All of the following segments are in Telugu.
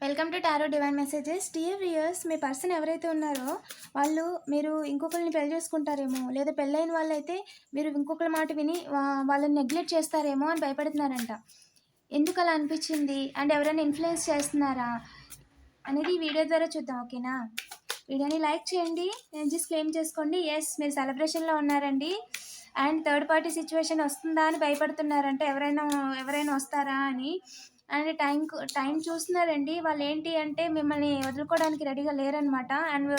Welcome to tarot divine messages. Dear viewers, me person ఎవరైతే ఉన్నారో వాళ్ళు మీరు ఇంకొకరిని పెళ్లి చేసుకుంటారేమో, లేదా పెళ్ళైన వాళ్ళైతే మీరు ఇంకొకరి మాట విని వాళ్ళని నెగ్లెక్ట్ చేస్తారేమో అని భయపడుతున్నారంట. ఎందుకు అలా అనిపించింది అండ్ ఎవరైనా ఇన్ఫ్లుయెన్స్ చేస్తున్నారా అనేది ఈ వీడియో ద్వారా చూద్దాం. ఓకేనా? వీడియోని లైక్ చేయండి, ఎనర్జీస్ క్లెయిమ్ చేసుకోండి. ఎస్, మీరు సెలబ్రేషన్లో ఉన్నారండి అండ్ థర్డ్ పార్టీ సిచ్యువేషన్ వస్తుందా అని భయపడుతున్నారంటే ఎవరైనా వస్తారా అని. అండ్ టైం చూస్తున్నారండి. వాళ్ళు ఏంటి అంటే మిమ్మల్ని వదులుకోవడానికి రెడీగా లేరనమాట. అండ్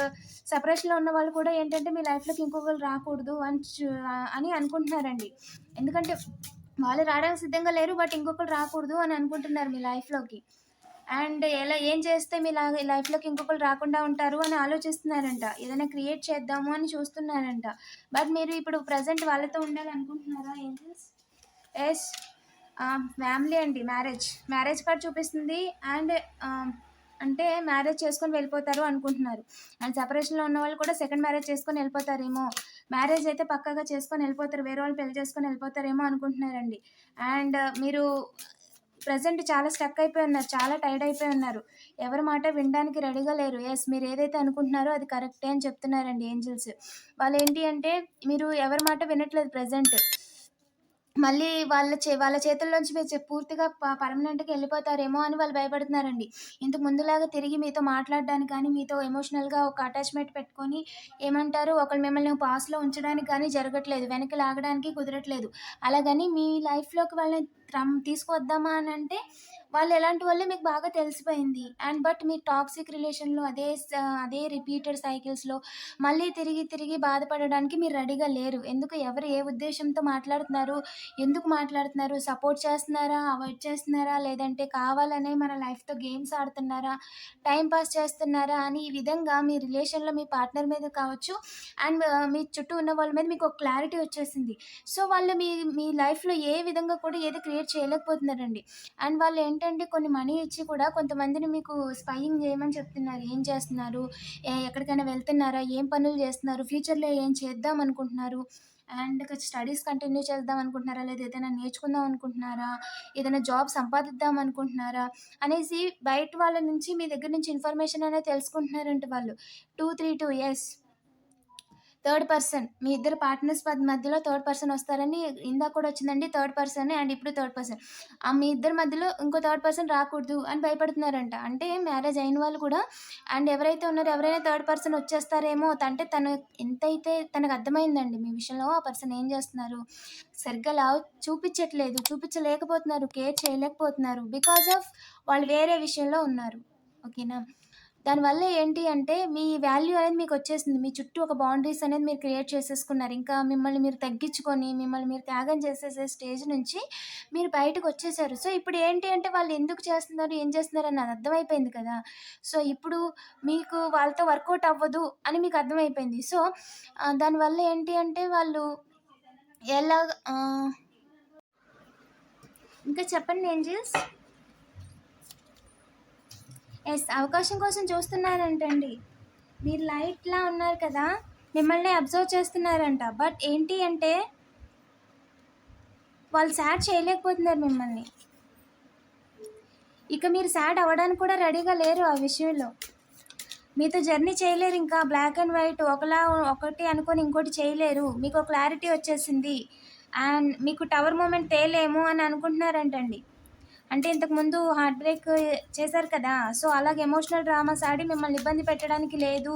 సెపరేషన్లో ఉన్న వాళ్ళు కూడా ఏంటంటే మీ లైఫ్లోకి ఇంకొకరు రాకూడదు అని అనుకుంటున్నారండి. ఎందుకంటే వాళ్ళు రావడానికి సిద్ధంగా లేరు, బట్ ఇంకొకరు రాకూడదు అని అనుకుంటున్నారు మీ లైఫ్లోకి. అండ్ ఏం చేస్తే మీ లైఫ్లోకి ఇంకొకరు రాకుండా ఉంటారు అని ఆలోచిస్తున్నారంట. ఏదైనా క్రియేట్ చేద్దాము అని చూస్తున్నారంట. బట్ మీరు ఇప్పుడు ప్రజెంట్ వాళ్ళతో ఉండాలనుకుంటున్నారా ఏంజల్స్? ఎస్, ఫ్యామిలీ అండి. మ్యారేజ్ కార్డ్ చూపిస్తుంది. అండ్ అంటే మ్యారేజ్ చేసుకొని వెళ్ళిపోతారు అనుకుంటున్నారు. అండ్ సెపరేషన్లో ఉన్న వాళ్ళు కూడా సెకండ్ మ్యారేజ్ చేసుకొని వెళ్ళిపోతారేమో. మ్యారేజ్ అయితే పక్కాగా చేసుకొని వెళ్ళిపోతారు, వేరే వాళ్ళు పెళ్లి చేసుకొని వెళ్ళిపోతారేమో అనుకుంటున్నారండి. అండ్ మీరు ప్రజెంట్ చాలా స్టక్ అయిపోయి ఉన్నారు, చాలా టైర్డ్ అయిపోయి ఉన్నారు. ఎవరి మాట వినడానికి రెడీగా లేరు. ఎస్, మీరు ఏదైతే అనుకుంటున్నారో అది కరెక్టే అని చెప్తున్నారండి ఏంజల్స్. వాళ్ళు ఏంటి అంటే మీరు ఎవరి మాట వినట్లేదు ప్రజెంట్. మళ్ళీ వాళ్ళ చేతుల్లోంచి మీరు పూర్తిగా పర్మనెంట్‌గా వెళ్ళిపోతారేమో అని వాళ్ళు భయపడుతున్నారండి. ఇంతకు ముందులాగా తిరిగి మీతో మాట్లాడడానికి కానీ, మీతో ఎమోషనల్‌గా ఒక అటాచ్‌మెంట్ పెట్టుకొని ఏమంటారు ఒకళ్ళు మిమ్మల్ని పాస్‌లో ఉంచడానికి కానీ జరగట్లేదు. వెనక్కి లాగడానికి కుదరట్లేదు. అలాగని మీ లైఫ్‌లోకి వాళ్ళని తీసుకువద్దామా అని అంటే వాళ్ళు ఎలాంటి వాళ్ళో మీకు బాగా తెలిసిపోయింది. అండ్ బట్ మీ టాక్సిక్ రిలేషన్‌లో అదే రిపీటెడ్ సైకిల్స్‌లో మళ్ళీ తిరిగి బాధపడడానికి మీరు రెడీగా లేరు. ఎవరు ఏ ఉద్దేశంతో మాట్లాడుతున్నారు, ఎందుకు మాట్లాడుతున్నారు, సపోర్ట్ చేస్తున్నారా, అవాయిడ్ చేస్తున్నారా, లేదంటే కావాలనే మన లైఫ్‌తో గేమ్స్ ఆడుతున్నారా, టైం పాస్ చేస్తున్నారా అని ఈ విధంగా మీ రిలేషన్‌లో మీ పార్ట్నర్ మీద కావచ్చు అండ్ మీ చుట్టూ ఉన్న వాళ్ళ మీద మీకు ఒక క్లారిటీ వచ్చేసింది. సో వాళ్ళు మీ లైఫ్‌లో ఏ విధంగా కూడా ఏది క్రియేట్ చేయలేకపోతున్నారండి. అండ్ వాళ్ళు ఏంటంటే కొన్ని మనీ ఇచ్చి కూడా కొంతమందిని మీకు స్పైయింగ్ చేయమని చెప్తున్నారు. ఏం చేస్తున్నారు, ఎక్కడికైనా వెళ్తున్నారా, ఏం పనులు చేస్తున్నారు, ఫ్యూచర్‌లో ఏం చేద్దాం అనుకుంటున్నారు, అండ్ స్టడీస్ కంటిన్యూ చేద్దాం అనుకుంటున్నారా, లేదా ఏదైనా నేర్చుకుందాం అనుకుంటున్నారా, ఏదైనా జాబ్ సంపాదిద్దాం అనుకుంటున్నారా అనేసి బయట వాళ్ళ నుంచి మీ దగ్గర నుంచి ఇన్ఫర్మేషన్ అనేది తెలుసుకుంటున్నారంట వాళ్ళు. 232 ఎస్, థర్డ్ పర్సన్ మీ ఇద్దరు పార్ట్నర్స్ మధ్యలో థర్డ్ పర్సన్ వస్తారని ఇందాక కూడా వచ్చిందండి. థర్డ్ పర్సన్ అండ్ ఇప్పుడు థర్డ్ పర్సన్. మీ ఇద్దరి మధ్యలో ఇంకో థర్డ్ పర్సన్ రాకూడదు అని భయపడుతున్నారంట. అంటే మ్యారేజ్ అయిన వాళ్ళు కూడా అండ్ ఎవరైతే ఉన్నారో ఎవరైనా థర్డ్ పర్సన్ వచ్చేస్తారేమో. అంటే తను ఎంతైతే తనకు అర్థమైందండి మీ విషయంలో ఆ పర్సన్ ఏం చేస్తున్నారు, సరిగ్గా చూపించలేకపోతున్నారు, కేర్ చేయలేకపోతున్నారు. బికాజ్ ఆఫ్ వాళ్ళు వేరే విషయంలో ఉన్నారు. ఓకేనా? దానివల్ల ఏంటి అంటే మీ వాల్యూ అనేది మీకు వచ్చేసింది. మీ చుట్టూ ఒక బౌండరీస్ అనేది మీరు క్రియేట్ చేసేసుకున్నారు. ఇంకా మిమ్మల్ని మీరు తగ్గించుకొని, మిమ్మల్ని మీరు త్యాగం చేసేసే స్టేజ్ నుంచి మీరు బయటకొచ్చేసారు. సో, ఇప్పుడు ఏంటి అంటే వాళ్ళు ఎందుకు చేస్తున్నారు, ఏం చేస్తున్నారు అని అర్థమైపోయింది కదా! సో, ఇప్పుడు మీకు వాళ్ళతో వర్కౌట్ అవ్వదు అని మీకు అర్థమైపోయింది. సో, దానివల్ల ఏంటి అంటే వాళ్ళు ఎలాగ ఇంకా చెప్పండి ఏంజెల్స్. ఎస్, అవకాశం కోసం చూస్తున్నారంటండి. మీరు లైట్లా ఉన్నారు కదా, మిమ్మల్ని అబ్జర్వ్ చేస్తున్నారంట. బట్ ఏంటి అంటే వాళ్ళు సాడ్ చేయలేకపోతున్నారు మిమ్మల్ని. ఇక మీరు సాడ్ అవ్వడానికి కూడా రెడీగా లేరు ఆ విషయంలో. మీతో జర్నీ చేయలేరు. ఇంకా బ్లాక్ అండ్ వైట్ ఒకటి అనుకొని ఇంకోటి చేయలేరు. మీకు క్లారిటీ వచ్చేసింది. అండ్ మీకు టవర్ మూమెంట్ తేలేము అని అనుకుంటున్నారంటండి. అంటే ఇంతకుముందు హార్ట్ బ్రేక్ చేశారు కదా, సో అలాగే ఎమోషనల్ డ్రామాస్ ఆడి మిమ్మల్ని ఇబ్బంది పెట్టడానికి లేదు.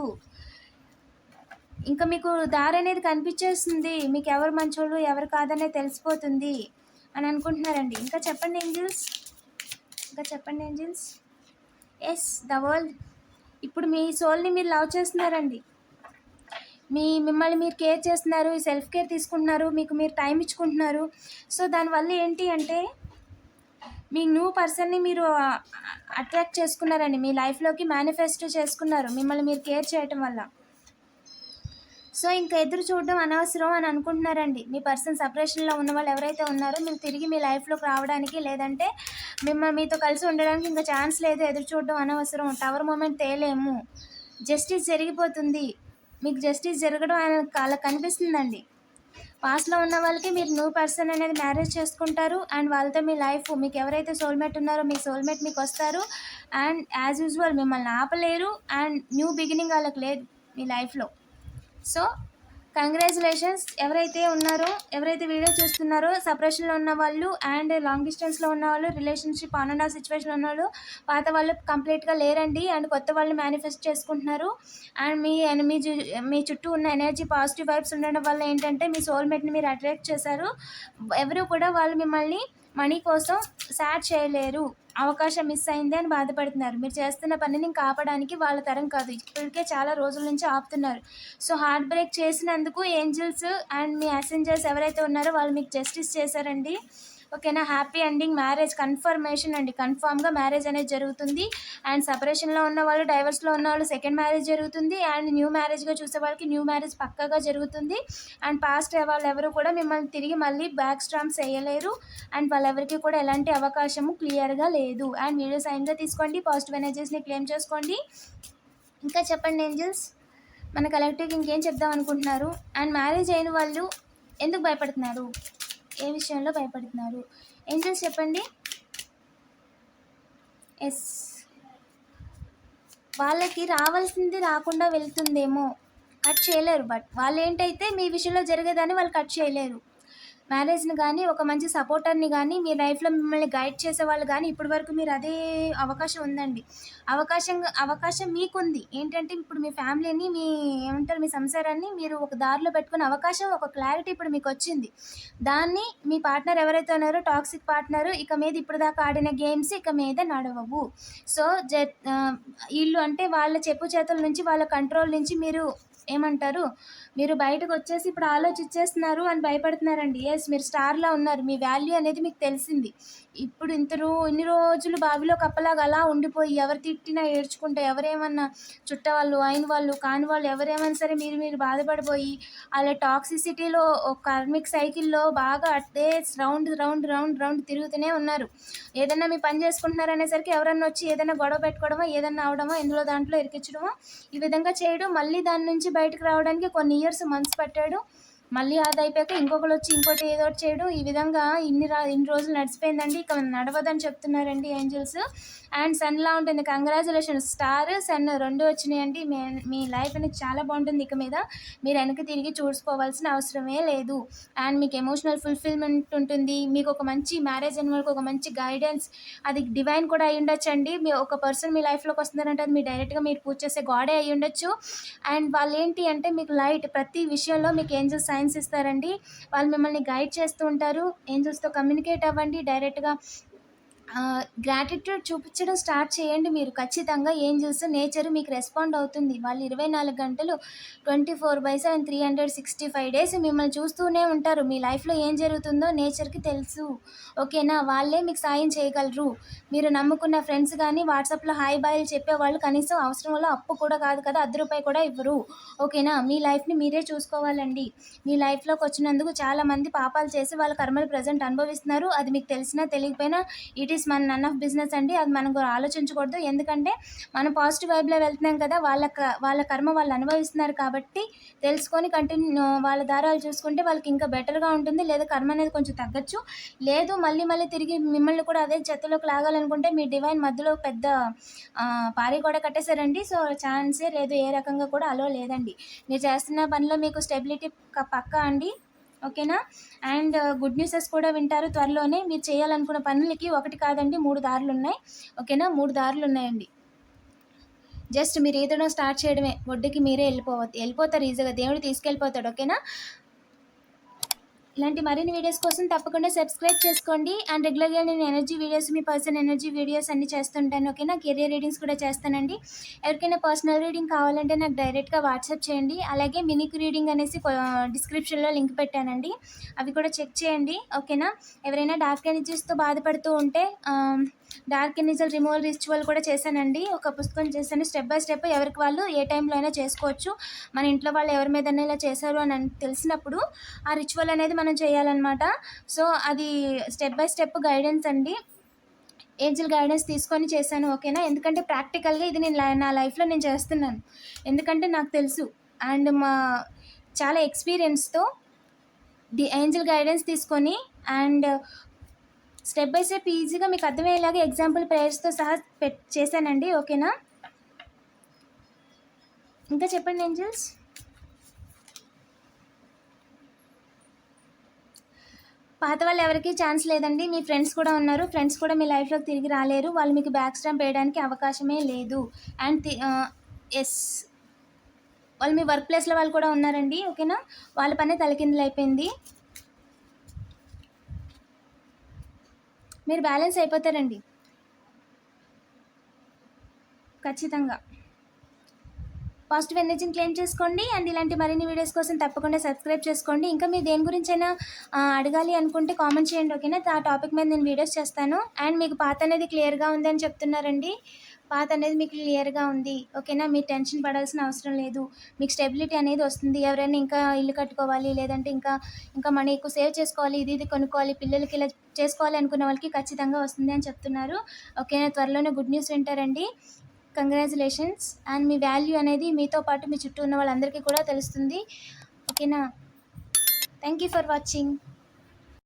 ఇంకా మీకు దారి అనేది కనిపించేస్తుంది. మీకు ఎవరు మంచోళ్ళు ఎవరు కాదనే తెలిసిపోతుంది అని అనుకుంటున్నారండి. ఇంకా చెప్పండి ఏంజిల్స్. Yes, the world. ఇప్పుడు మీ సోల్ని మీరు లవ్ చేస్తున్నారండి. మిమ్మల్ని మీరు కేర్ చేస్తున్నారు, సెల్ఫ్ కేర్ తీసుకుంటున్నారు, మీకు మీరు టైం ఇచ్చుకుంటున్నారు. సో దానివల్ల ఏంటి అంటే మీ న్యూ పర్సన్ని మీరు అట్రాక్ట్ చేసుకున్నారండి. మీ లైఫ్లోకి మేనిఫెస్ట్ చేసుకున్నారు మిమ్మల్ని మీరు కేర్ చేయటం వల్ల. సో ఇంకా ఎదురు చూడడం అనవసరం అని అనుకుంటున్నారండి. మీ పర్సన్ సపరేషన్లో ఉన్న వాళ్ళు ఎవరైతే ఉన్నారో మీరు తిరిగి మీ లైఫ్లోకి రావడానికి, లేదంటే మీతో కలిసి ఉండడానికి ఇంకా ఛాన్స్ లేదు. ఎదురు చూడడం అనవసరం. Tower moment తేలేము. జస్టిస్ జరిగిపోతుంది. మీకు జస్టిస్ జరగడం అలా కనిపిస్తుందండి. పాస్ట్‌లో ఉన్న వాళ్ళకి మీరు న్యూ పర్సన్ అనేది మ్యారేజ్ చేసుకుంటారు. అండ్ వాళ్ళతో మీ లైఫ్ మీకు ఎవరైతే సోల్‌మేట్ ఉన్నారో మీ సోల్‌మేట్ మీకొస్తారు. అండ్ యాజ్ యూజువల్ మిమ్మల్ని ఆపలేరు. అండ్ న్యూ బిగినింగ్ ఆళ్ళకి లేదు మీ లైఫ్‌లో. సో కంగ్రాచులేషన్స్ ఎవరైతే ఉన్నారో, ఎవరైతే వీడియో చూస్తున్నారో సెపరేషన్‌లో ఉన్నవాళ్ళు అండ్ లాంగ్ డిస్టెన్స్‌లో ఉన్నవాళ్ళు, రిలేషన్‌షిప్ ఆన్ అండ్ ఆఫ్ సిచ్యువేషన్‌లో ఉన్నవాళ్ళు, పాత వాళ్ళు కంప్లీట్‌గా లేరండి. అండ్ కొత్త వాళ్ళు మేనిఫెస్ట్ చేసుకుంటున్నారు. అండ్ మీ చుట్టూ ఉన్న ఎనర్జీ పాజిటివ్ వైబ్స్ ఉండడం వల్ల ఏంటంటే మీ సోల్‌మేట్‌ని మీరు అట్రాక్ట్ చేశారు. ఎవరు కూడా వాళ్ళు మిమ్మల్ని మనీ కోసం సాడ్ చేయలేరు. అవకాశం మిస్ అయింది అని బాధపడుతున్నారు. మీరు చేస్తున్న పనిని ఇంక ఆపడానికి వాళ్ళ తరం కాదు. ఇప్పటికే చాలా రోజుల నుంచి ఆపుతున్నారు. సో హార్ట్ బ్రేక్ చేసినందుకు ఏంజెల్స్ అండ్ మీ అసెంజర్స్ ఎవరైతే ఉన్నారో వాళ్ళు మీకు జస్టిస్ చేశారండి. ఓకేనా? హ్యాపీ ఎండింగ్ మ్యారేజ్ కన్ఫర్మేషన్ అండి. కన్ఫామ్‌గా మ్యారేజ్ అనేది జరుగుతుంది. అండ్ సెపరేషన్‌లో ఉన్నవాళ్ళు, డైవర్స్‌లో ఉన్నవాళ్ళు సెకండ్ మ్యారేజ్ జరుగుతుంది. అండ్ న్యూ మ్యారేజ్‌గా చూసే వాళ్ళకి న్యూ మ్యారేజ్ పక్కాగా జరుగుతుంది. అండ్ పాస్ట్ వాళ్ళెవరు కూడా మిమ్మల్ని తిరిగి మళ్ళీ బ్యాక్ స్టాంప్స్ ఎయ్యలేరు. అండ్ వాళ్ళెవరికీ కూడా ఎలాంటి అవకాశము క్లియర్‌గా లేదు. అండ్ వీడియో సైన్‌గా తీసుకోండి. పాజిటివ్ ఎనర్జీస్‌ని క్లెయిమ్ చేసుకోండి. ఇంకా చెప్పండి ఏంజెల్స్. మన కలెక్టివ్‌కి ఇంకేం చెప్దాం అనుకుంటున్నారు? అండ్ మ్యారేజ్ అయిన వాళ్ళు ఎందుకు భయపడుతున్నారు? ఏ విషయంలో భయపడుతున్నారు? ఏంజెల్స్ చెప్పండి. ఎస్. వాళ్ళకి రావాల్సింది రాకుండా వెళ్తుందేమో. కట్ చేయలేరు. బట్ వాళ్ళేంటైతే మీ విషయంలో జరిగేదాన్ని వాళ్ళు కట్ చేయలేరు. మ్యారేజ్‌ని గానీ, ఒక మంచి సపోర్టర్‌ని గానీ, మీ లైఫ్‌లో మిమ్మల్ని గైడ్ చేసేవాళ్ళు గానీ, ఇప్పటి వరకు మీరు అదే అవకాశం ఉందండి. అవకాశం మీకుంది. ఏంటంటే ఇప్పుడు మీ ఫ్యామిలీని, ఏమంటారు మీ సంసారాన్ని మీరు ఒక దారిలో పెట్టుకునే అవకాశం, ఒక క్లారిటీ ఇప్పుడు మీకొచ్చింది. దాన్ని మీ పార్ట్నర్ ఎవరైతే ఉన్నారో టాక్సిక్ పార్ట్నర్ ఇక మీద ఇప్పటిదాకా ఆడిన గేమ్స్ ఇక మీద నడవవు. సో, ఈళ్ళు అంటే వాళ్ళ చెప్పు చేతుల నుంచి, వాళ్ళ కంట్రోల్ నుంచి మీరు ఏమంటారు? మీరు బయటకొచ్చేసి ఇప్పుడు ఆలోచిచ్చేస్తున్నారు అని భయపడుతున్నారండి. యెస్, మీరు స్టార్‌లా ఉన్నారు. మీ వాల్యూ అనేది మీకు తెలిసింది. ఇప్పుడు ఇన్ని రోజులు బావిలో కప్పలాగా అలా ఉండిపోయి ఎవరు తిట్టినా ఏడ్చుకుంటా, ఎవరేమన్నా చుట్టవాళ్ళు, అయిన వాళ్ళు, కాని వాళ్ళు ఎవరేమన్నా సరే మీరు బాధపడిపోయి అలా టాక్సిసిటీలో ఒక కార్మిక్ సైకిల్‌లో బాగా అట్టే రౌండ్ తిరుగుతూనే ఉన్నారు. ఏదన్నా మీ పని చేసుకుంటున్నారనేసరికి ఎవరన్నా వచ్చి ఏదైనా గొడవ పెట్టుకోవడమో, ఏదన్నా అవ్వడమో, ఇందులో దాంట్లో ఇరికిచ్చడమో, ఈ విధంగా చేయడం, మళ్ళీ దాని నుంచి బయటకు రావడానికి కొన్ని ఇయర్స్, మంత్స్ పట్టాడు. మళ్ళీ అదయిపోయాక ఇంకొకళ్ళొచ్చి ఇంకోటి ఏదో ఒకటి చేయడం, ఈ విధంగా ఇన్ని రోజులు నడిచిపోయిందండి. ఇక నడవదని చెప్తున్నారండి ఏంజెల్స్. అండ్ సన్‌లా ఉంటుంది. కంగ్రాచ్యులేషన్స్. స్టార్, సన్ 2 వచ్చినాయండి. మీ లైఫ్ అనేది చాలా బాగుంటుంది ఇక మీద. మీరు వెనక్కి తిరిగి చూసుకోవాల్సిన అవసరమే లేదు. అండ్ మీకు ఎమోషనల్ ఫుల్ఫిల్మెంట్ ఉంటుంది. మీకు ఒక మంచి మ్యారేజ్ అయిన వాళ్ళకి ఒక మంచి గైడెన్స్, అది డివైన్ కూడా అయ్యుండొచ్చండి. మీ ఒక పర్సన్ మీ లైఫ్‌లోకి వస్తున్నారంటే అది డైరెక్ట్‌గా మీరు పూజ చేసే గాడే అయ్యుండొచ్చు. అండ్ వాళ్ళేంటి అంటే మీకు లైట్ ప్రతి విషయంలో మీకు ఏంజెల్స్ సైన్స్ ఇస్తారండి. వాళ్ళు మిమ్మల్ని గైడ్ చేస్తూ ఉంటారు. ఏంజెల్స్‌తో కమ్యూనికేట్ అవ్వండి. డైరెక్ట్‌గా గ్రాటిట్యూడ్ చూపించడం స్టార్ట్ చేయండి మీరు. ఖచ్చితంగా ఏంజెల్స్, నేచర్ మీకు రెస్పాండ్ అవుతుంది. వాళ్ళు 24 గంటలు 24/7 365 డేస్ మిమ్మల్ని చూస్తూనే ఉంటారు. మీ లైఫ్‌లో ఏం జరుగుతుందో నేచర్‌కి తెలుసు. ఓకేనా? వాళ్ళే మీకు సాయం చేయగలరు. మీరు నమ్ముకున్న ఫ్రెండ్స్ కానీ వాట్సాప్‌లో హాయ్ బాయ్‌లు చెప్పేవాళ్ళు కనీసం అవసరంలో అప్పు కూడా కాదు కదా, రూ. 1 కూడా ఇవ్వరు. ఓకేనా? మీ లైఫ్‌ని మీరే చూసుకోవాలండి. మీ లైఫ్‌లోకి వచ్చినందుకు చాలామంది పాపాలు చేసి వాళ్ళ కర్మలు ప్రజెంట్ అనుభవిస్తున్నారు. అది మీకు తెలిసినా తెలియకపోయినా ఇట్ ఈస్ మన నన్ ఆఫ్ బిజినెస్ అండి. అది మనం ఆలోచించకూడదు. ఎందుకంటే మనం పాజిటివ్ వైబ్‌లో వెళ్తున్నాం కదా, వాళ్ళ కర్మ వాళ్ళు అనుభవిస్తున్నారు కాబట్టి తెలుసుకొని వాళ్ళ దారాలు చూసుకుంటే వాళ్ళకి ఇంకా బెటర్‌గా ఉంటుంది. లేదా కర్మ అనేది కొంచెం తగ్గచ్చు. లేదు మళ్ళీ తిరిగి మిమ్మల్ని కూడా అదే చెత్తలోకి లాగాలనుకుంటే మీ డివైన్ మధ్యలో పెద్ద పారి గోడ కట్టేశారండి. సో ఛాన్సే లేదు. ఏ రకంగా కూడా అలో లేదండి. మీరు చేస్తున్న పనిలో మీకు స్టెబిలిటీ పక్కా అండి. ఓకేనా? అండ్ గుడ్ న్యూసెస్ కూడా వింటారు త్వరలోనే. మీరు చేయాలనుకున్న పనులకి 1 కాదండి 3 దారులున్నాయి. ఓకేనా? 3 దారులున్నాయండి. జస్ట్ మీరు ఈదడం స్టార్ట్ చేయడమే. ఒడ్డుకి మీరే వెళ్ళిపోతారు ఈజీగా. దేవుడు తీసుకెళ్ళిపోతాడు. ఓకేనా? ఇలాంటి మరిన్ని వీడియోస్ కోసం తప్పకుండా సబ్స్క్రైబ్ చేసుకోండి. అండ్ రెగ్యులర్గా నేను ఎనర్జీ వీడియోస్, మీ పర్సనల్ ఎనర్జీ వీడియోస్ అన్నీ చేస్తుంటాను. ఓకేనా? కెరియర్ రీడింగ్స్ కూడా చేస్తానండి. ఎవరికైనా పర్సనల్ రీడింగ్ కావాలంటే నాకు డైరెక్ట్గా వాట్సాప్ చేయండి. అలాగే మినిక్ రీడింగ్ అనేసి డిస్క్రిప్షన్లో లింక్ పెట్టానండి. అవి కూడా చెక్ చేయండి. ఓకేనా? ఎవరైనా డార్క్ ఎనర్జీస్తో బాధపడుతూ ఉంటే డార్క్ ఎనర్జీ రిమూవల్ రిచువల్ కూడా చేశానండి. ఒక పుస్తకం చేశాను. స్టెప్ బై స్టెప్ ఎవరికి వాళ్ళు ఏ టైంలో అయినా చేసుకోవచ్చు. మన ఇంట్లో వాళ్ళు ఎవరి మీదైనా ఇలా చేశారు అని తెలిసినప్పుడు ఆ రిచువల్ అనేది మనం చేయాలన్నమాట. సో అది స్టెప్ బై స్టెప్ గైడెన్స్ అండి. ఏంజెల్ గైడెన్స్ తీసుకొని చేశాను. ఓకేనా? ఎందుకంటే ప్రాక్టికల్గా ఇది నేను నా లైఫ్లో నేను చేస్తున్నాను. ఎందుకంటే నాకు తెలుసు. అండ్ చాలా ఎక్స్పీరియన్స్తో ది ఏంజల్ గైడెన్స్ తీసుకొని అండ్ స్టెప్ బై స్టెప్ ఈజీగా మీకు అర్థమయ్యేలాగా ఎగ్జాంపుల్ ప్రేయర్స్తో సహా చేశానండి. ఓకేనా? ఇంకా చెప్పండి ఏంజల్స్. పాత వాళ్ళు ఎవరికి ఛాన్స్ లేదండి. మీ ఫ్రెండ్స్ కూడా ఉన్నారు. ఫ్రెండ్స్ కూడా మీ లైఫ్లోకి తిరిగి రాలేరు. వాళ్ళు మీకు బ్యాక్ స్టాంప్ వేయడానికి అవకాశమే లేదు. అండ్ ఎస్, వాళ్ళు మీ వర్క్ ప్లేస్లో వాళ్ళు కూడా ఉన్నారండి. ఓకేనా? వాళ్ళ పనే తలకిందులు అయిపోయింది. మీరు బ్యాలెన్స్ అయిపోతారండి ఖచ్చితంగా. పాజిటివ్ ఎనర్జీని క్లెయిమ్ చేసుకోండి. అండ్ ఇలాంటి మరిన్ని వీడియోస్ కోసం తప్పకుండా సబ్స్క్రైబ్ చేసుకోండి. ఇంకా మీరు దేని గురించైనా అడగాలి అనుకుంటే కామెంట్ చేయండి. ఓకేనా? ఆ టాపిక్ మీద నేను వీడియోస్ చేస్తాను. అండ్ మీకు పాత అనేది క్లియర్గా ఉంది అని చెప్తున్నారండి. పాత అనేది మీకు క్లియర్గా ఉంది. ఓకేనా? మీరు టెన్షన్ పడాల్సిన అవసరం లేదు. మీకు స్టెబిలిటీ అనేది వస్తుంది. ఎవరైనా ఇంకా ఇల్లు కట్టుకోవాలి, లేదంటే ఇంకా మనీ ఎక్కువ సేవ్ చేసుకోవాలి, ఇది కొనుక్కోవాలి, పిల్లలకి ఇలా చేసుకోవాలి అనుకున్న వాళ్ళకి ఖచ్చితంగా వస్తుంది అని చెప్తున్నారు. ఓకేనా? త్వరలోనే గుడ్ న్యూస్ వింటారండి. కంగ్రాచులేషన్స్. అండ్ మీ వాల్యూ అనేది మీతో పాటు మీ చుట్టూ ఉన్న వాళ్ళందరికీ కూడా తెలుస్తుంది. ఓకేనా? Thank you for watching.